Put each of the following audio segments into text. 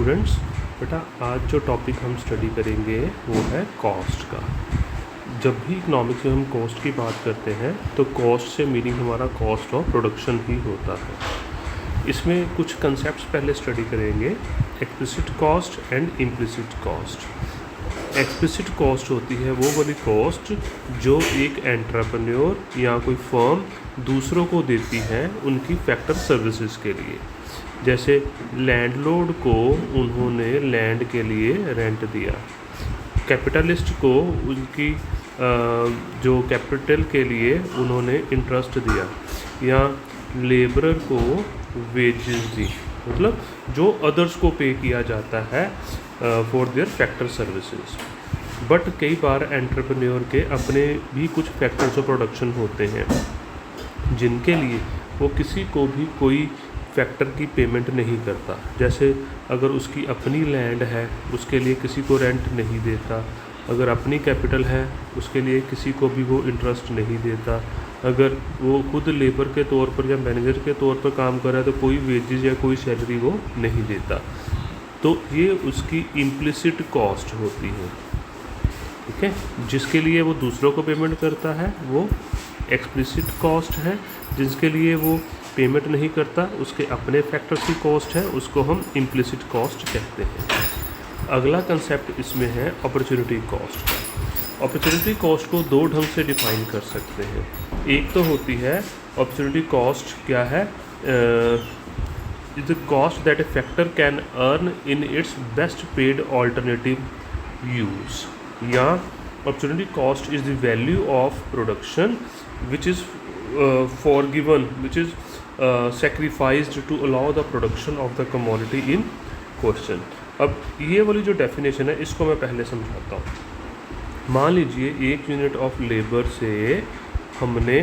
Students, बेटा आज जो टॉपिक हम स्टडी करेंगे वो है कॉस्ट का। जब भी इकोनॉमिक्स में हम कॉस्ट की बात करते हैं तो कॉस्ट से मीनिंग हमारा कॉस्ट ऑफ प्रोडक्शन ही होता है। इसमें कुछ कंसेप्ट्स पहले स्टडी करेंगे, explicit cost and implicit cost. Explicit cost होती है वो वाली कॉस्ट जो एक एंटरप्रेन्योर या कोई फर्म दूसरों को देती है उनकी फैक्टर सर्विसेज के लिए। जैसे लैंडलॉर्ड को उन्होंने लैंड के लिए रेंट दिया, कैपिटलिस्ट को उनकी जो कैपिटल के लिए उन्होंने इंटरेस्ट दिया, या लेबरर को वेजेस दी, मतलब जो अदर्स को पे किया जाता है for their factor services. But कई बार एंटरप्रेन्योर के अपने भी कुछ फैक्टर्स ऑफ प्रोडक्शन होते हैं जिनके लिए वो किसी को भी कोई फैक्टर की पेमेंट नहीं करता। जैसे अगर उसकी अपनी लैंड है उसके लिए किसी को रेंट नहीं देता, अगर अपनी कैपिटल है उसके लिए किसी को भी वो इंटरेस्ट नहीं देता, अगर वो खुद लेबर के तौर पर या मैनेजर के तौर पर काम कर रहा है तो कोई वेजेस या कोई सैलरी वो नहीं देता। तो ये उसकी इम्प्लिसिट कॉस्ट होती है, ठीक है। जिसके लिए वो दूसरों को पेमेंट करता है वो एक्सप्लिसिट कॉस्ट है, जिसके लिए वो पेमेंट नहीं करता उसके अपने फैक्टर्स की कॉस्ट है, उसको हम इम्प्लिसिट कॉस्ट कहते हैं। अगला कंसेप्ट इसमें है अपॉर्चुनिटी कॉस्ट का। अपॉर्चुनिटी कॉस्ट को दो ढंग से डिफाइन कर सकते हैं। एक तो होती है अपॉर्चुनिटी कॉस्ट क्या है, is the cost that a factor can earn in its best paid alternative use, या opportunity cost is the value of production which is forgiven, which is sacrificed to allow the production of the commodity in question। अब ये वाली जो definition है इसको मैं पहले समझाता हूँ। मान लीजिए एक यूनिट ऑफ लेबर से हमने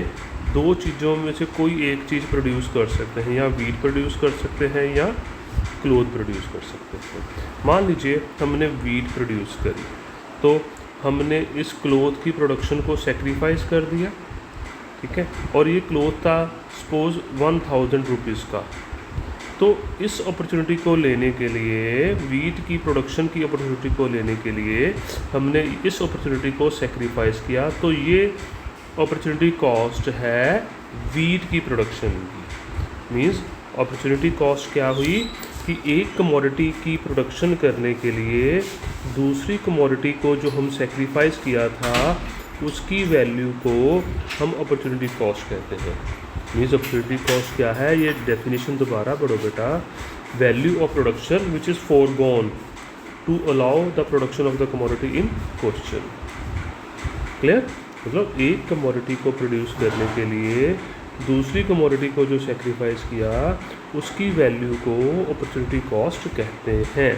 दो चीज़ों में से कोई एक चीज़ प्रोड्यूस कर सकते हैं, या वीट प्रोड्यूस कर सकते हैं या क्लोथ प्रोड्यूस कर सकते हैं। मान लीजिए हमने वीट प्रोड्यूस करी तो हमने इस क्लोथ की प्रोडक्शन को सेक्रीफाइस कर दिया, ठीक है। और ये क्लोथ था सपोज 1000 रुपीज़ का। तो इस अपॉर्चुनिटी को लेने के लिए, वीट की प्रोडक्शन की अपॉर्चुनिटी को लेने के लिए हमने इस अपॉर्चुनिटी को सेक्रीफाइस किया, तो ये अपॉर्चुनिटी कॉस्ट है वीट की प्रोडक्शन की। मींस अपॉर्चुनिटी कॉस्ट क्या हुई कि एक कमोडिटी की प्रोडक्शन करने के लिए दूसरी कमोडिटी को जो हम सेक्रीफाइस किया था उसकी वैल्यू को हम अपॉर्चुनिटी कॉस्ट कहते हैं। मीन्स अपॉर्चुनिटी कॉस्ट क्या है, ये डेफिनेशन दोबारा पढ़ो बेटा, value of production which is forgone to allow the production of the commodity in question. Clear? मतलब एक कमोडिटी को प्रोड्यूस करने के लिए दूसरी कमोडिटी को जो सेक्रीफाइस किया उसकी वैल्यू को अपॉर्चुनिटी कॉस्ट कहते हैं।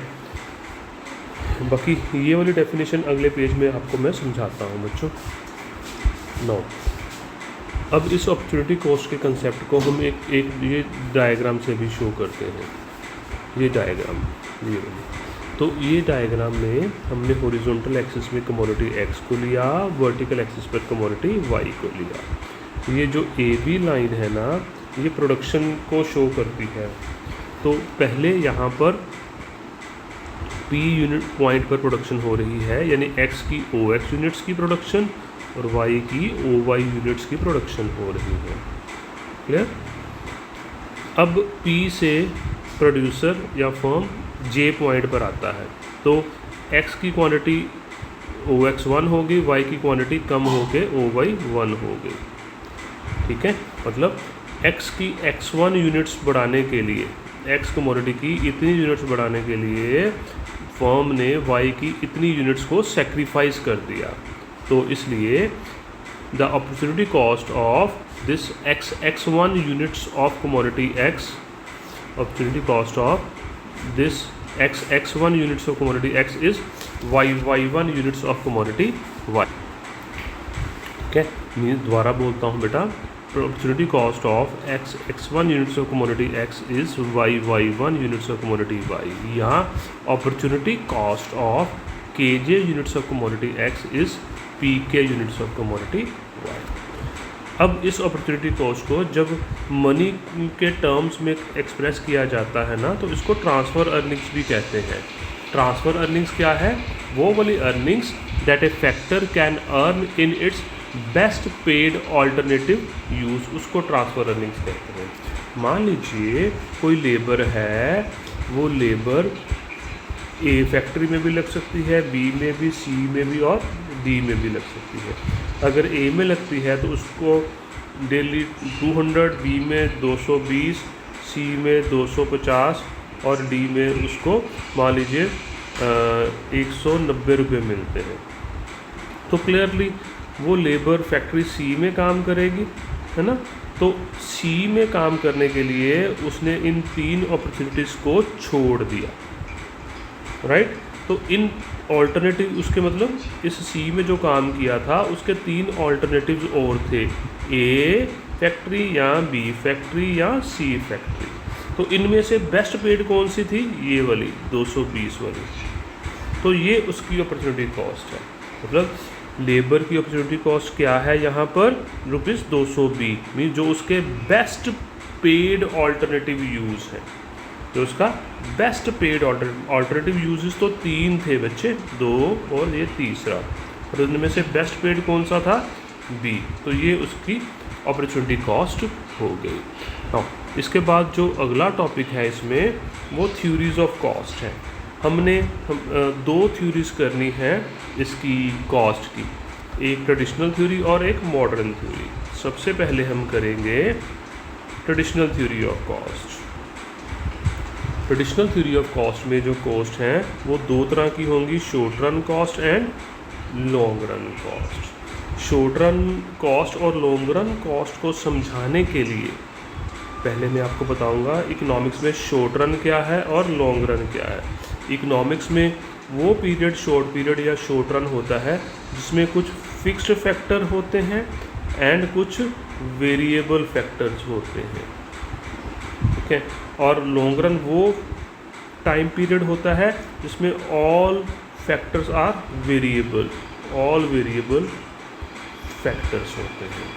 बाकी ये वाली डेफिनेशन अगले पेज में आपको मैं समझाता हूँ बच्चों। नो, अब इस अपॉर्चुनिटी कॉस्ट के कंसेप्ट को हम एक ये डायग्राम से भी शो करते हैं। ये डायग्राम ये वाली, तो ये डायग्राम में हमने हॉरिजॉन्टल एक्सिस में कमोडिटी एक्स को लिया, वर्टिकल एक्सिस पर कमोडिटी वाई को लिया। ये जो ए बी लाइन है ना, ये प्रोडक्शन को शो करती है। तो पहले यहाँ पर P यूनिट पॉइंट पर प्रोडक्शन हो रही है, यानी X की OX यूनिट्स की प्रोडक्शन और Y की OY यूनिट्स की प्रोडक्शन हो रही है। क्लियर? अब P से प्रोड्यूसर या फर्म J पॉइंट पर आता है, तो X की क्वांटिटी OX 1 होगी, Y की क्वांटिटी कम होके OY 1 होगी, ठीक है। मतलब X की X1 यूनिट्स बढ़ाने के लिए, X कमोडिटी की इतनी यूनिट्स बढ़ाने के लिए फर्म ने Y की इतनी यूनिट्स को सेक्रीफाइस कर दिया। तो इसलिए the opportunity cost of this X1 units of commodity X, opportunity cost of this X1 units of commodity X is Y1 units of commodity Y। ठीक है, मीन्स दोबारा बोलता हूँ बेटा, opportunity cost of X1 units of commodity X is Y1 units of commodity Y। यहाँ opportunity cost of KJ units of commodity X is PK units of commodity Y। अब इस opportunity cost को जब money के terms में express किया जाता है ना, तो इसको ट्रांसफ़र अर्निंग्स भी कहते हैं। ट्रांसफ़र अर्निंग्स क्या है? वो वाली earnings that a factor can earn in its best paid alternative use, उसको ट्रांसफ़र अर्निंग्स कहते हैं। मान लीजिए कोई लेबर है, वो लेबर ए फैक्ट्री में भी लग सकती है, बी में भी, सी में भी और डी में भी लग सकती है। अगर ए में लगती है तो उसको डेली 200, बी में 220, सी में 250 और डी में उसको मान लीजिए 190 रुपये मिलते हैं। तो क्लियरली वो लेबर फैक्ट्री सी में काम करेगी, है ना। तो सी में काम करने के लिए उसने इन 3 अपॉर्चुनिटीज़ को छोड़ दिया, राइट। तो इन ऑल्टरनेटिव, उसके मतलब इस सी में जो काम किया था उसके 3 ऑल्टरनेटिव्स और थे, ए फैक्ट्री या बी फैक्ट्री या सी फैक्ट्री। तो इनमें से बेस्ट पेड कौन सी थी? ये वाली 220 वाली। तो ये उसकी अपॉर्चुनिटी कॉस्ट है। मतलब लेबर की अपॉर्चुनिटी कॉस्ट क्या है यहाँ पर? ₹220, मीन जो उसके बेस्ट पेड ऑल्टरनेटिव यूज़ है, जो उसका बेस्ट पेड ऑल्टरनेटिव यूजेस तो 3 थे बच्चे, 2 और ये तीसरा, और उनमें से बेस्ट पेड कौन सा था? बी। तो ये उसकी अपॉर्चुनिटी कॉस्ट हो गई। हाँ, इसके बाद जो अगला टॉपिक है इसमें वो थ्योरीज ऑफ कॉस्ट है। हम 2 थ्योरीज करनी है इसकी कॉस्ट की, एक ट्रेडिशनल थ्योरी और एक मॉडर्न थ्योरी। सबसे पहले हम करेंगे traditional theory of cost. Traditional theory of cost में जो कॉस्ट हैं वो 2 तरह की होंगी, short run cost and long run cost. Short run cost और लॉन्ग रन कॉस्ट को समझाने के लिए पहले मैं आपको बताऊंगा इकोनॉमिक्स में शॉर्ट रन क्या है और लॉन्ग रन क्या है। इकोनॉमिक्स में वो पीरियड शॉर्ट पीरियड या शॉर्ट रन होता है जिसमें कुछ फिक्स्ड फैक्टर होते हैं एंड कुछ वेरिएबल फैक्टर्स होते हैं, ठीक है। और लॉन्ग रन वो टाइम पीरियड होता है जिसमें all factors are variable, all variable factors होते हैं।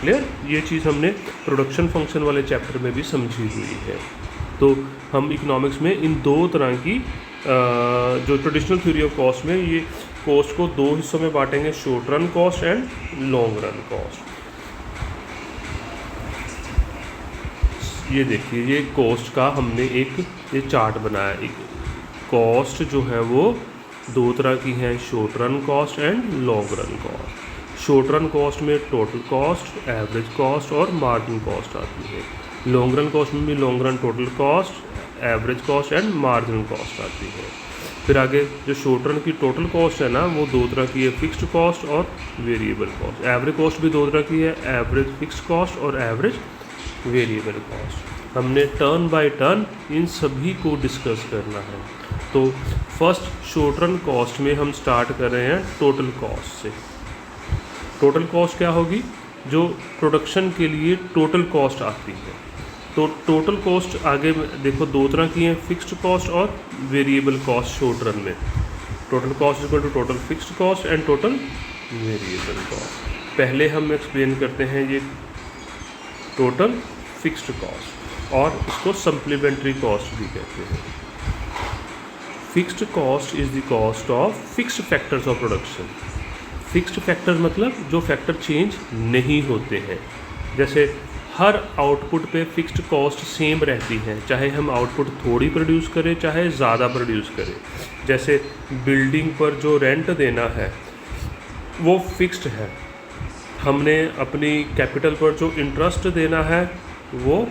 क्लियर? ये चीज़ हमने प्रोडक्शन फंक्शन वाले चैप्टर में भी समझी हुई है। तो हम इकोनॉमिक्स में इन 2 तरह की जो ट्रेडिशनल थ्योरी ऑफ कॉस्ट में ये कॉस्ट को 2 हिस्सों में बांटेंगे, short run cost and long run cost. ये देखिए, ये कॉस्ट का हमने एक ये चार्ट बनाया। एक कॉस्ट जो है वो 2 तरह की है, short run cost and long run cost. Short run cost में टोटल कॉस्ट, एवरेज कॉस्ट और मार्जिन कॉस्ट आती है। लॉन्ग रन कॉस्ट में भी long run total cost, average cost and margin cost आती है। फिर आगे जो शॉर्ट रन की टोटल कॉस्ट है ना, वो 2 तरह की है, फिक्स्ड कॉस्ट और वेरिएबल कॉस्ट। एवरेज कॉस्ट भी 2 तरह की है, एवरेज फिक्स्ड कॉस्ट और एवरेज वेरिएबल कॉस्ट। हमने टर्न बाय टर्न इन सभी को डिस्कस करना है। तो फर्स्ट शॉर्ट रन कॉस्ट में हम स्टार्ट कर रहे हैं टोटल कॉस्ट से। टोटल कॉस्ट क्या होगी? जो प्रोडक्शन के लिए टोटल कॉस्ट आती है। तो टोटल कॉस्ट आगे देखो 2 तरह की हैं, फिक्स्ड कॉस्ट और वेरिएबल कॉस्ट। शॉर्ट रन में total cost equal to total fixed cost and total variable cost. पहले हम एक्सप्लेन करते हैं ये टोटल फिक्स्ड कॉस्ट, और इसको सप्लीमेंट्री कॉस्ट भी कहते हैं। Fixed cost is the cost of fixed factors of production. Fixed factor मतलब जो फैक्टर चेंज नहीं होते हैं। जैसे हर आउटपुट पे फिक्स्ड कॉस्ट सेम रहती है, चाहे हम आउटपुट थोड़ी प्रोड्यूस करें चाहे ज़्यादा प्रोड्यूस करें। जैसे बिल्डिंग पर जो रेंट देना है वो फिक्स्ड है, हमने अपनी कैपिटल पर जो इंटरेस्ट देना है वो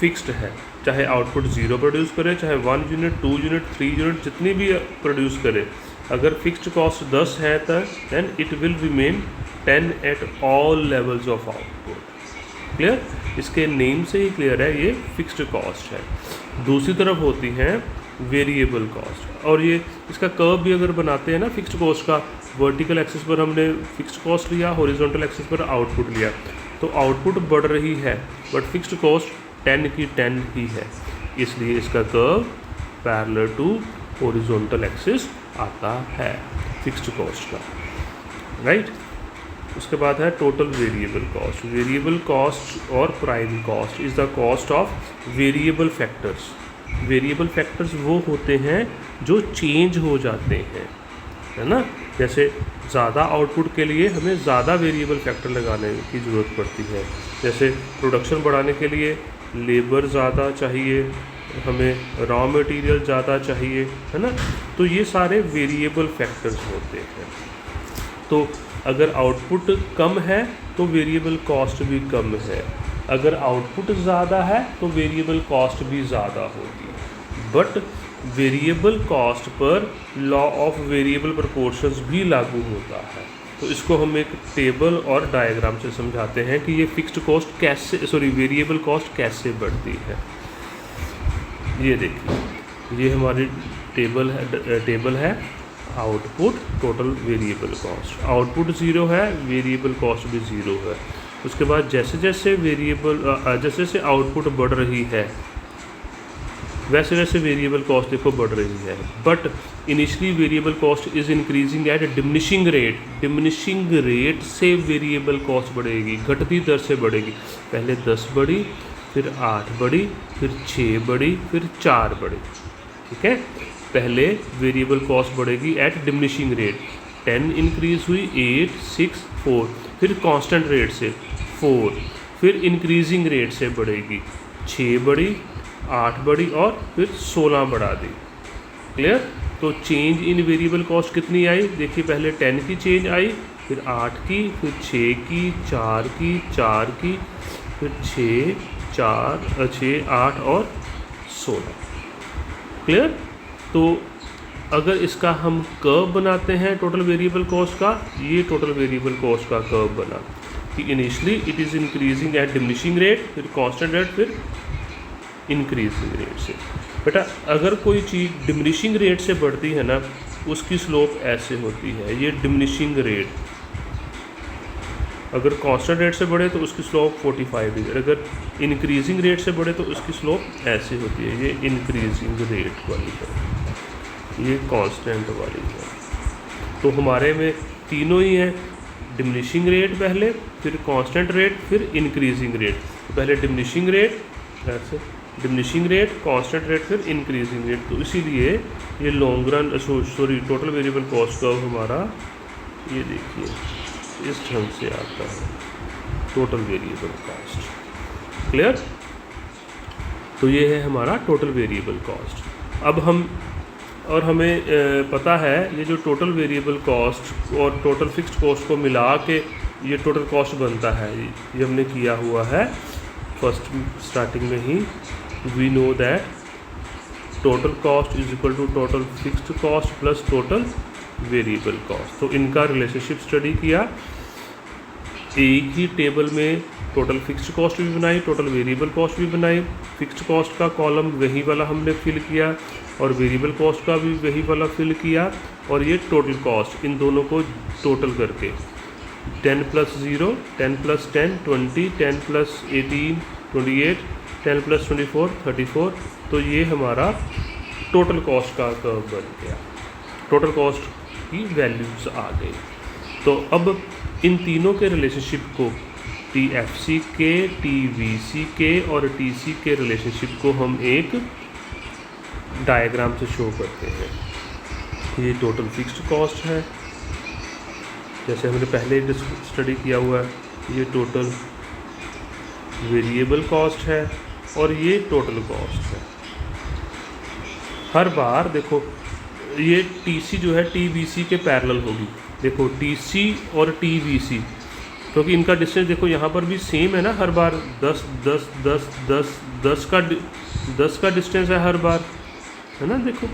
फिक्स्ड है, चाहे आउटपुट 0 प्रोड्यूस करे, चाहे 1 यूनिट 2 यूनिट 3 यूनिट जितनी भी प्रोड्यूस करे। अगर फिक्स्ड कॉस्ट 10 है तो then it will remain 10 at all levels of output. Clear? इसके नेम से ही क्लियर है, ये फिक्स्ड कॉस्ट है। दूसरी तरफ होती हैं वेरिएबल कॉस्ट, और ये इसका कर्व भी अगर बनाते हैं ना फिक्स्ड कॉस्ट का, वर्टिकल एक्सिस पर हमने फिक्स्ड कॉस्ट लिया, हॉरिजॉन्टल एक्सिस पर आउटपुट लिया, तो आउटपुट बढ़ रही है बट फिक्स्ड कॉस्ट 10 की 10 ही है, इसलिए इसका curve parallel to horizontal axis आता है फिक्स्ड कॉस्ट का, राइट। उसके बाद है total variable cost. Variable cost और prime cost is the cost of variable factors. Variable factors वो होते हैं जो चेंज हो जाते हैं, है ना। जैसे ज़्यादा आउटपुट के लिए हमें ज़्यादा वेरिएबल फैक्टर लगाने की ज़रूरत पड़ती है। जैसे प्रोडक्शन बढ़ाने के लिए लेबर ज़्यादा चाहिए, हमें रॉ मटेरियल ज़्यादा चाहिए, है ना। तो ये सारे वेरिएबल फैक्टर्स होते हैं। तो अगर आउटपुट कम है तो वेरिएबल कॉस्ट भी कम है, अगर आउटपुट ज़्यादा है तो वेरिएबल कॉस्ट भी ज़्यादा होगी। But variable cost per law of variable proportions भी लागू होता है। तो इसको हम एक टेबल और डायग्राम से समझाते हैं कि ये फिक्स्ड कॉस्ट कैसे, वेरिएबल कॉस्ट कैसे बढ़ती है। ये देखिए, ये हमारी टेबल है output total variable cost. Output zero है, वेरिएबल कॉस्ट भी ज़ीरो है। उसके बाद जैसे जैसे आउटपुट बढ़ रही है वैसे वैसे वेरिएबल कॉस्ट देखो बढ़ रही है। But initially variable cost is increasing at diminishing rate. Diminishing rate से वेरिएबल कॉस्ट बढ़ेगी, घटती दर से बढ़ेगी। पहले 10 बढ़ी, फिर 8 बढ़ी, फिर 6 बढ़ी, फिर 4 बढ़ी। ठीक है, पहले वेरिएबल कॉस्ट बढ़ेगी एट डिमिनिशिंग रेट। 10 इंक्रीज हुई, 8, 6, 4, फिर कांस्टेंट रेट से 4, फिर इंक्रीजिंग रेट से बढ़ेगी, 6 बढ़ी, 8 बढ़ी और फिर 16 बढ़ा दी। क्लियर। तो चेंज इन वेरिएबल कॉस्ट कितनी आई, देखिए पहले 10 की चेंज आई, फिर 8 की, फिर 6 की, 4 की, 4 की, फिर 6, 8 और 16। क्लियर। तो अगर इसका हम कर्व बनाते हैं टोटल वेरिएबल कॉस्ट का, ये टोटल वेरिएबल कॉस्ट का कर्व बना कि initially it is increasing at diminishing rate, फिर कांस्टेंट रेट, फिर इंक्रीजिंग रेट से। बेटा अगर कोई चीज़ डिमिनिशिंग रेट से बढ़ती है ना, उसकी स्लोप ऐसे होती है, ये डिमिनिशिंग रेट। अगर कांस्टेंट रेट से बढ़े तो उसकी स्लोप 45 डिग्री, अगर इंक्रीजिंग रेट से बढ़े तो उसकी स्लोप ऐसे होती है, ये इंक्रीजिंग रेट वाली है, ये कांस्टेंट वाली है। तो हमारे में तीनों ही हैं, डिमिनिशिंग रेट पहले, फिर कांस्टेंट रेट, फिर इंक्रीजिंग रेट। तो पहले डिमिनिशिंग रेट, ऐसे डिमिनिशिंग रेट, कांस्टेंट रेट, फिर इंक्रीजिंग रेट। तो इसीलिए ये long run total variable cost curve हमारा, ये देखिए इस ढंग से आता है टोटल वेरिएबल कॉस्ट। क्लियर। तो ये है हमारा टोटल वेरिएबल कॉस्ट। अब हमें पता है ये जो टोटल वेरिएबल कॉस्ट और टोटल फिक्स्ड कॉस्ट को मिला के ये टोटल कॉस्ट बनता है, ये हमने किया हुआ है फर्स्ट स्टार्टिंग में ही। We know that total cost is equal to total fixed cost plus total variable cost. तो इनका रिलेशनशिप स्टडी किया, एक ही टेबल में टोटल फिक्स्ड कॉस्ट भी बनाई, टोटल वेरिएबल कॉस्ट भी बनाई। फिक्स्ड कॉस्ट का कॉलम वही वाला हमने फिल किया और वेरिएबल कॉस्ट का भी वही वाला फिल किया, और ये टोटल कॉस्ट इन दोनों को टोटल करके 10 + 0, 10 + 10 20, 10 + 18 28, 10 + 24 34। तो ये हमारा टोटल कॉस्ट का कर्व बन गया, टोटल कॉस्ट की वैल्यूज आ गई। तो अब इन तीनों के रिलेशनशिप को, TFC के, TVC के और TC के रिलेशनशिप को हम एक डायग्राम से शो करते हैं। ये टोटल फिक्स्ड कॉस्ट है, जैसे हमने पहले स्टडी किया हुआ है। ये टोटल वेरिएबल कॉस्ट है और ये टोटल कॉस्ट है। हर बार देखो ये TC जो है TVC के पैरेलल होगी। देखो TC और TVC, क्योंकि इनका डिस्टेंस देखो यहाँ पर भी सेम है ना, हर बार 10 10 10 10 10 का डिस्टेंस है हर बार, है ना। देखो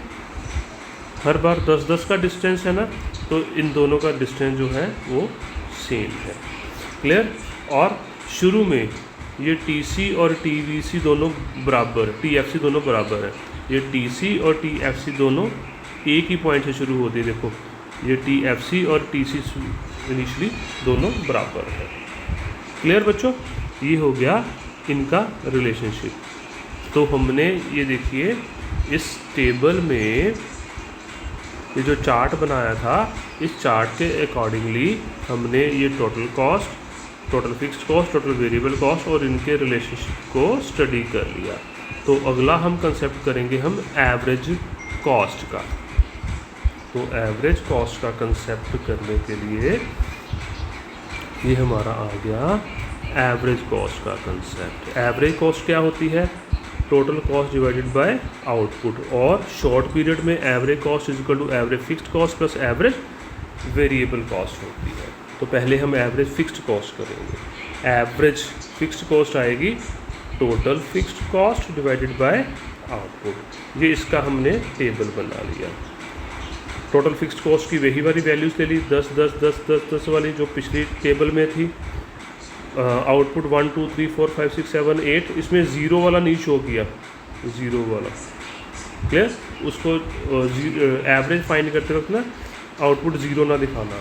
हर बार 10 10 का डिस्टेंस है ना, तो इन दोनों का डिस्टेंस जो है वो सेम है। क्लियर। और शुरू में ये TC और TVC दोनों बराबर, TFC दोनों बराबर है। ये TC और TFC दोनों एक ही पॉइंट से शुरू होती है। देखो ये TFC और TC इनिशियली दोनों बराबर है। क्लियर बच्चों, ये हो गया इनका रिलेशनशिप। तो हमने ये देखिए इस टेबल में ये जो चार्ट बनाया था, इस चार्ट के अकॉर्डिंगली हमने ये total cost, total fixed cost, total variable cost और इनके रिलेशनशिप को स्टडी कर लिया। तो अगला हम कंसेप्ट करेंगे हम एवरेज कॉस्ट का। तो एवरेज कॉस्ट का कंसेप्ट करने के लिए ये हमारा आ गया एवरेज कॉस्ट का कंसेप्ट। एवरेज कॉस्ट क्या होती है? Total cost divided by output, और शॉर्ट पीरियड में average cost is equal to average fixed cost plus average variable cost होती है। तो पहले हम एवरेज फिक्स्ड कॉस्ट करेंगे। एवरेज फिक्स्ड कॉस्ट आएगी total fixed cost divided by output. ये इसका हमने टेबल बना लिया। टोटल फिक्स्ड कॉस्ट की वही वाली वैल्यूज़ ले ली, 10 10 10 10 10 वाली जो पिछली टेबल में थी। आउटपुट 1 2 3 4 5 6 7 8, इसमें ज़ीरो वाला नहीं शो किया, ज़ीरो वाला क्लियर। उसको एवरेज फाइंड करते वक्त ना आउटपुट ज़ीरो ना दिखाना।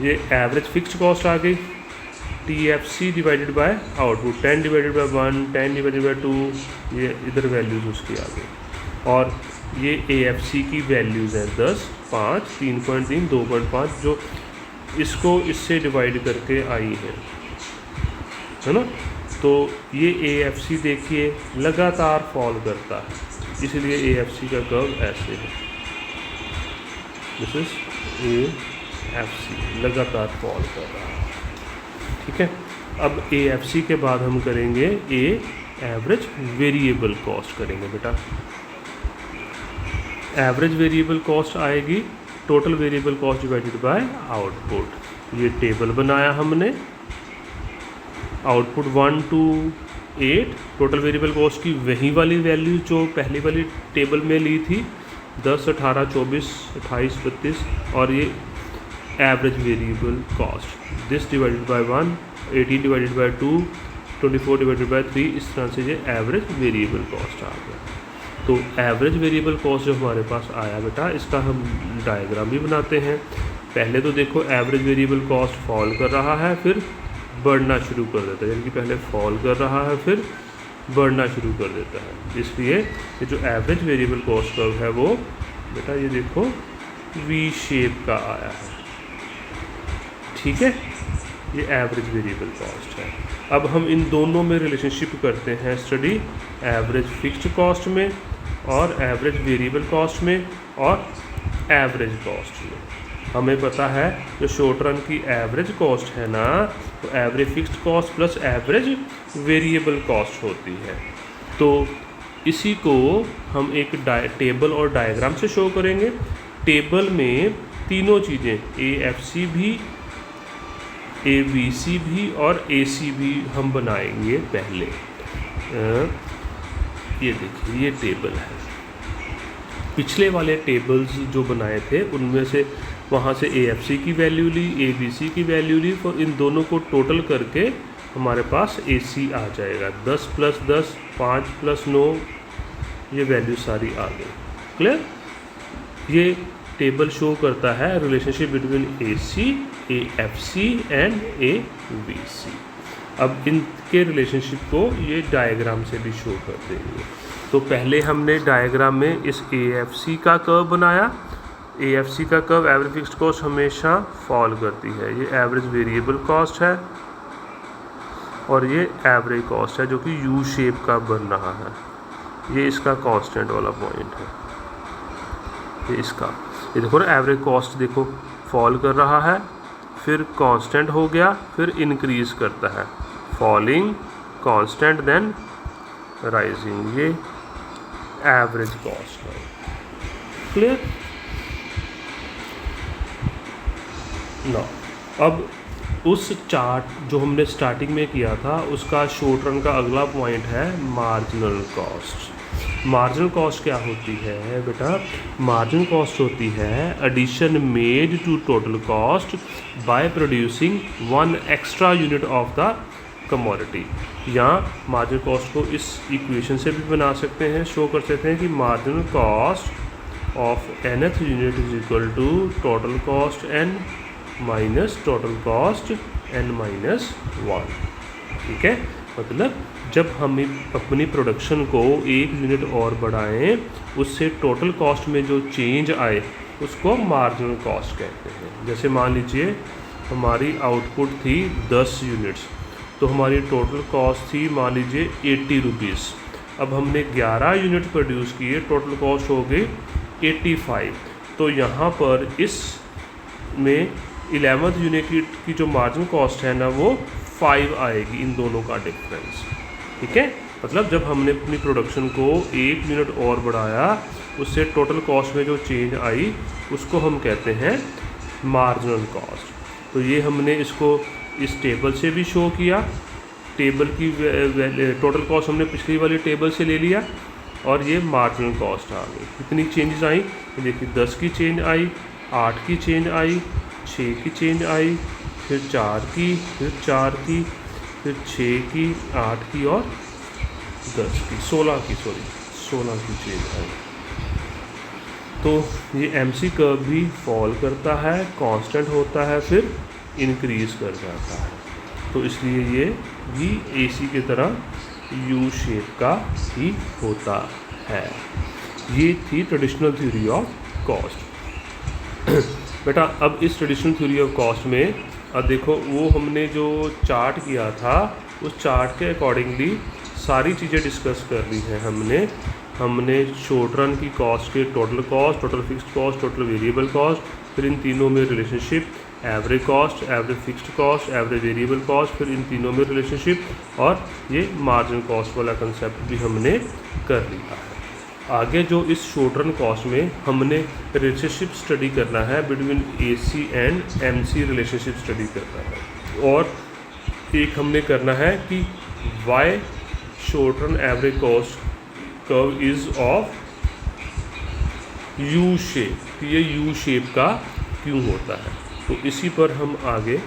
ये एवरेज फिक्स्ड कॉस्ट आ गई, TFC divided by output, 10 divided by 1, 10 divided by 2, ये इधर वैल्यूज़ उसकी आ गई। और ये AFC की वैल्यूज़ हैं 10, 5, 3.3, 2.5, जो इसको इससे डिवाइड करके आई है ना। तो ये AFC देखिए लगातार फॉल करता है, इसलिए AFC का कर्व ऐसे है। दिस इज AFC लगातार फॉल कर रहा है, ठीक है। अब AFC के बाद हम करेंगे एवरेज वेरिएबल कॉस्ट करेंगे बेटा। एवरेज वेरिएबल कॉस्ट आएगी total variable cost divided by output. ये टेबल बनाया हमने, आउटपुट 1 2 8, टोटल वेरिएबल कॉस्ट की वही वाली वैल्यू जो पहली वाली टेबल में ली थी, 10 18 24 28 32, और ये average variable cost, this divided by 1, 18 divided by 2, 24 divided by 3, इस तरह से ये एवरेज वेरिएबल कॉस्ट आ गया। तो एवरेज वेरिएबल कॉस्ट जो हमारे पास आया बेटा, इसका हम डायग्राम भी बनाते हैं। पहले तो देखो एवरेज वेरिएबल कॉस्ट फॉल कर रहा है, फिर बढ़ना शुरू कर देता है, यानी कि पहले फॉल कर रहा है फिर बढ़ना शुरू कर देता है। इसलिए ये जो एवरेज वेरिएबल कॉस्ट कर्व है वो बेटा ये देखो V शेप का आया है, ठीक है। ये एवरेज वेरिएबल कॉस्ट है। अब हम इन दोनों में रिलेशनशिप करते हैं स्टडी, एवरेज फिक्स्ड कॉस्ट में और एवरेज वेरिएबल कॉस्ट में और एवरेज कॉस्ट में। हमें पता है जो शॉर्ट रन की एवरेज कॉस्ट है ना, तो average fixed cost plus average variable cost होती है। तो इसी को हम एक टेबल और डायग्राम से शो करेंगे। टेबल में तीनों चीज़ें AFC भी, ABC भी और AC भी हम बनाएंगे पहले। ये देखिए ये टेबल है। पिछले वाले टेबल्स जो बनाए थे उनमें से वहाँ से AFC की वैल्यू ली, ABC की वैल्यू ली, तो इन दोनों को टोटल करके हमारे पास AC आ जाएगा। 10 + 10, 5 + 9, ये वैल्यू सारी आ गई, क्लियर। ये टेबल शो करता है relationship between AC, AFC and ABC। अब इनके रिलेशनशिप को ये डायग्राम से भी शो कर देंगे। तो पहले हमने डायग्राम में इस AFC का कर्व बनाया। AFC का कर्व एवरेज फिक्स्ड कॉस्ट हमेशा फॉल करती है। ये एवरेज वेरिएबल कॉस्ट है और ये एवरेज कॉस्ट है जो कि U शेप का बन रहा है। ये इसका कांस्टेंट वाला पॉइंट है, ये इसका। ये देखो ना एवरेज कॉस्ट देखो फॉल कर रहा है, फिर कांस्टेंट हो गया, फिर इंक्रीज करता है, फॉलिंग, कांस्टेंट, देन राइजिंग। ये एवरेज कॉस्ट है, क्लियर ना। अब उस चार्ट जो हमने स्टार्टिंग में किया था उसका शॉर्ट रन का अगला पॉइंट है मार्जिनल कॉस्ट। मार्जिनल कॉस्ट क्या होती है बेटा? मार्जिनल कॉस्ट होती है addition made to total cost by producing 1 extra unit of the commodity. या मार्जिनल कॉस्ट को इस इक्वेशन से भी बना सकते हैं, शो कर सकते हैं कि marginal cost of nth unit is equal to total cost n minus total cost n-1। ठीक है, मतलब जब हम अपनी प्रोडक्शन को 1 यूनिट और बढ़ाएं, उससे टोटल कॉस्ट में जो चेंज आए उसको मार्जिनल कॉस्ट कहते हैं। जैसे मान लीजिए हमारी आउटपुट थी 10 यूनिट्स, तो हमारी टोटल कॉस्ट थी मान लीजिए 80 रुपीज़। अब हमने 11 यूनिट प्रोड्यूस किए, टोटल कॉस्ट हो गई 85। तो यहाँ पर इस में 11th यूनिट की जो मार्जिनल कॉस्ट है ना वो 5 आएगी, इन दोनों का डिफरेंस। ठीक है, मतलब जब हमने अपनी प्रोडक्शन को 1 यूनिट और बढ़ाया, उससे टोटल कॉस्ट में जो चेंज आई उसको हम कहते हैं मार्जिनल कॉस्ट। तो ये हमने इसको इस टेबल से भी शो किया, टेबल की टोटल कॉस्ट हमने पिछली वाली टेबल से ले लिया और ये मार्जिनल कॉस्ट आ गई। कितनी चेंजेस आई देखिए, 10 की चेंज आई, 8 की चेंज आई, 6 की चेंज आई, फिर 4 की, फिर 4 की, फिर 6 की, 8 की और 10 की, 16 की चेंज आई। तो ये MC कर्व भी फॉल करता है, कांस्टेंट होता है, फिर इंक्रीज़ कर जाता है। तो इसलिए ये भी AC की तरह U शेप का ही होता है। ये थी ट्रेडिशनल थ्योरी ऑफ कॉस्ट। बेटा अब इस ट्रेडिशनल थ्योरी ऑफ कॉस्ट में अब देखो, वो हमने जो चार्ट किया था उस चार्ट के अकॉर्डिंगली सारी चीज़ें डिस्कस कर ली हैं हमने शॉर्ट रन की कॉस्ट के total cost, total fixed cost, total variable cost, फिर इन तीनों में relationship, average cost, average fixed cost, average variable cost, फिर इन तीनों में रिलेशनशिप, और ये मार्जिनल कॉस्ट वाला कंसेप्ट भी हमने कर लिया है। आगे जो इस शॉर्ट रन कॉस्ट में हमने रिलेशनशिप स्टडी करना है between AC and MC relationship study करना है, और एक हमने करना है कि Y short run average cost curve is of U shape, ये U शेप का क्यों होता है। तो इसी पर हम आगे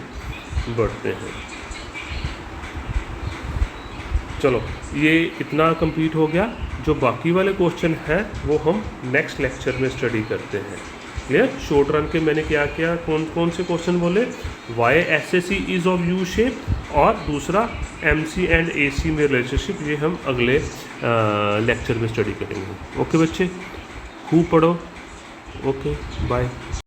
बढ़ते हैं। चलो ये इतना कंप्लीट हो गया। जो बाकी वाले क्वेश्चन हैं वो हम नेक्स्ट लेक्चर में स्टडी करते हैं। क्लियर? शॉर्ट रन के मैंने क्या किया, कौन कौन से क्वेश्चन बोले, why SAC is of U shape, और दूसरा MC एंड AC में रिलेशनशिप, ये हम अगले लेक्चर में स्टडी करेंगे। ओके बच्चे, खूब पढ़ो। Okay bye.